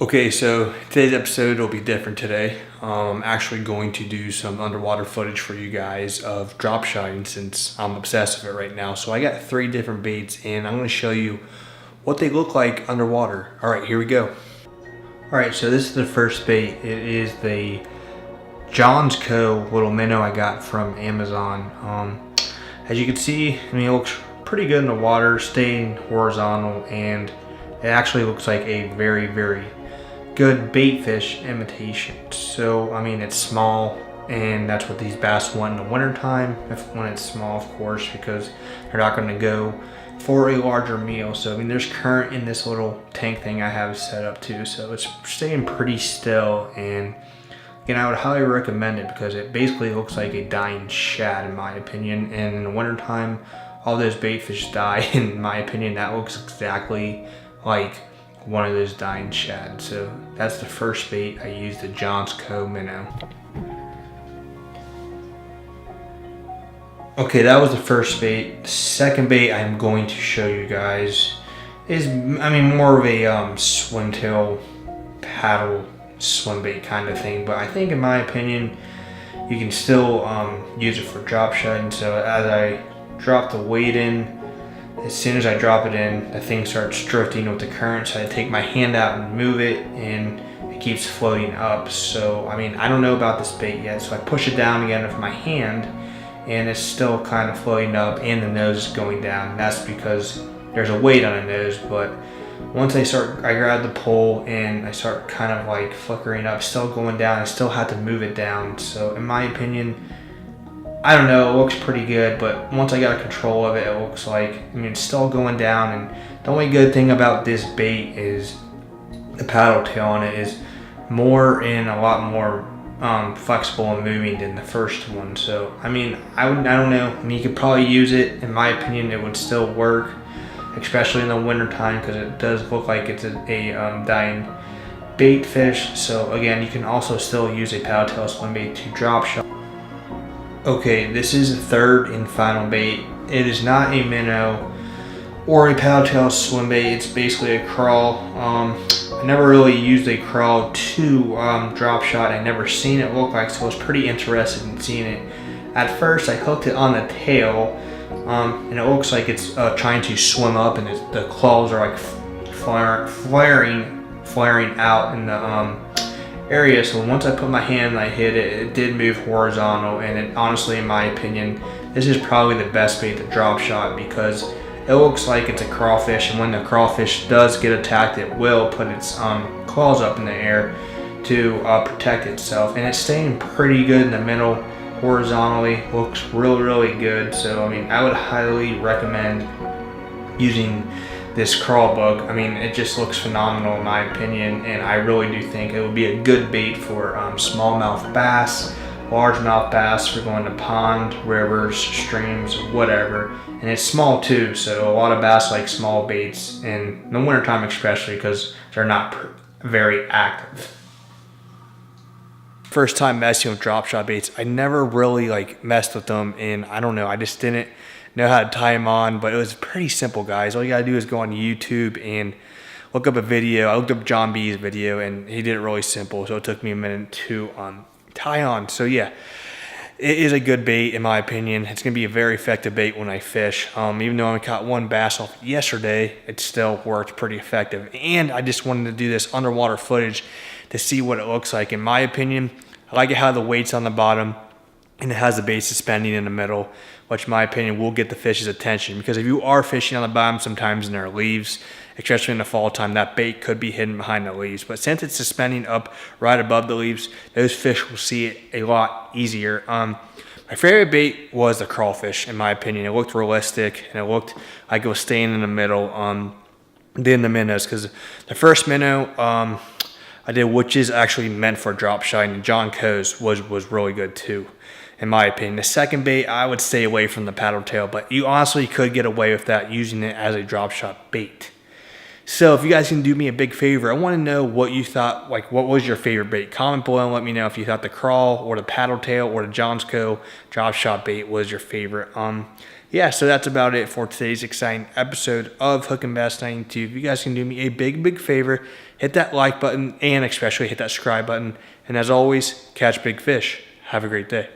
Okay, so today's episode will be different today. I'm actually going to do some underwater footage for you guys of drop shotting since I'm obsessed with it right now. So I got 3 different baits and I'm going to show you what they look like underwater. All right, here we go. All right, so this is the first bait. It is the John's Co. little minnow I got from Amazon. As you can see, I mean, it looks pretty good in the water, staying horizontal, and it actually looks like a very, very good bait fish imitation. So I mean, it's small, and that's what these bass want in the winter time, when it's small, of course, because they're not going to go for a larger meal. So I mean, there's current in this little tank thing I have set up too, so it's staying pretty still. And again, I would highly recommend it because it basically looks like a dying shad in my opinion, and in the winter time all those bait fish die. In my opinion, that looks exactly like one of those dying shad. So that's the first bait. I used the John's Co. minnow. Okay, that was the first bait. The second bait I'm going to show you guys is, I mean, more of a swimtail paddle swim bait kind of thing, but I think in my opinion you can still use it for drop shotting. So as I drop the weight in, as soon as I drop it in, the thing starts drifting with the current, so I take my hand out and move it, and it keeps floating up. So I mean, I don't know about this bait yet, so I push it down again with my hand, and it's still kind of floating up, and the nose is going down. That's because there's a weight on the nose. But once I grab the pole and I start kind of like flickering up, still going down, I still have to move it down. So in my opinion, I don't know, it looks pretty good, but once I got control of it, it looks like, I mean, it's still going down. And the only good thing about this bait is the paddle tail on it is more and a lot more flexible and moving than the first one. So I mean, I don't know, I mean, you could probably use it. In my opinion, it would still work, especially in the winter time, because it does look like it's a dying bait fish. So again, you can also still use a paddle tail swim bait to drop shot. Okay, this is the third and final bait. It is not a minnow or a paddle tail swim bait. It's basically a crawl. I never really used a crawl to drop shot. I never seen it look like, so I was pretty interested in seeing it. At first, I hooked it on the tail, and it looks like it's trying to swim up, and the claws are like flaring out in the area. So once I put my hand and I hit it, it did move horizontal, and it honestly, in my opinion, this is probably the best bait to drop shot, because it looks like it's a crawfish, and when the crawfish does get attacked, it will put its claws up in the air to protect itself, and it's staying pretty good in the middle horizontally. Looks really good. So I mean, I would highly recommend using this crawl bug. I mean, it just looks phenomenal in my opinion, and I really do think it would be a good bait for smallmouth bass, largemouth bass, for going to pond, rivers, streams, whatever. And it's small too, so a lot of bass like small baits in the wintertime, especially because they're not very active. First time messing with drop shot baits, I never really like messed with them, and I don't know, I just didn't know how to tie them on. But it was pretty simple, guys. All you gotta do is go on YouTube and look up a video. I looked up John B's video, and he did it really simple, so it took me a minute to tie on. So yeah, it is a good bait in my opinion. It's gonna be a very effective bait when I fish. Even though I caught one bass off yesterday, it still worked pretty effective. And I just wanted to do this underwater footage to see what it looks like. In my opinion, I like it how the weight's on the bottom and it has the bait suspending in the middle, which in my opinion will get the fish's attention, because if you are fishing on the bottom sometimes and there are leaves, especially in the fall time, that bait could be hidden behind the leaves. But since it's suspending up right above the leaves, those fish will see it a lot easier. My favorite bait was the crawfish, in my opinion. It looked realistic, and it looked like it was staying in the middle than the minnows, because the first minnow I did, which is actually meant for drop shotting, and John Co's was really good too, in my opinion. The second bait, I would stay away from the paddle tail, but you honestly could get away with that using it as a drop shot bait. So if you guys can do me a big favor, I want to know what you thought, like what was your favorite bait? Comment below and let me know if you thought the crawl or the paddle tail or the John's Co. drop shot bait was your favorite. yeah, so that's about it for today's exciting episode of Hook and Bass 92. If you guys can do me a big favor, hit that like button and especially hit that subscribe button. And as always, catch big fish. Have a great day.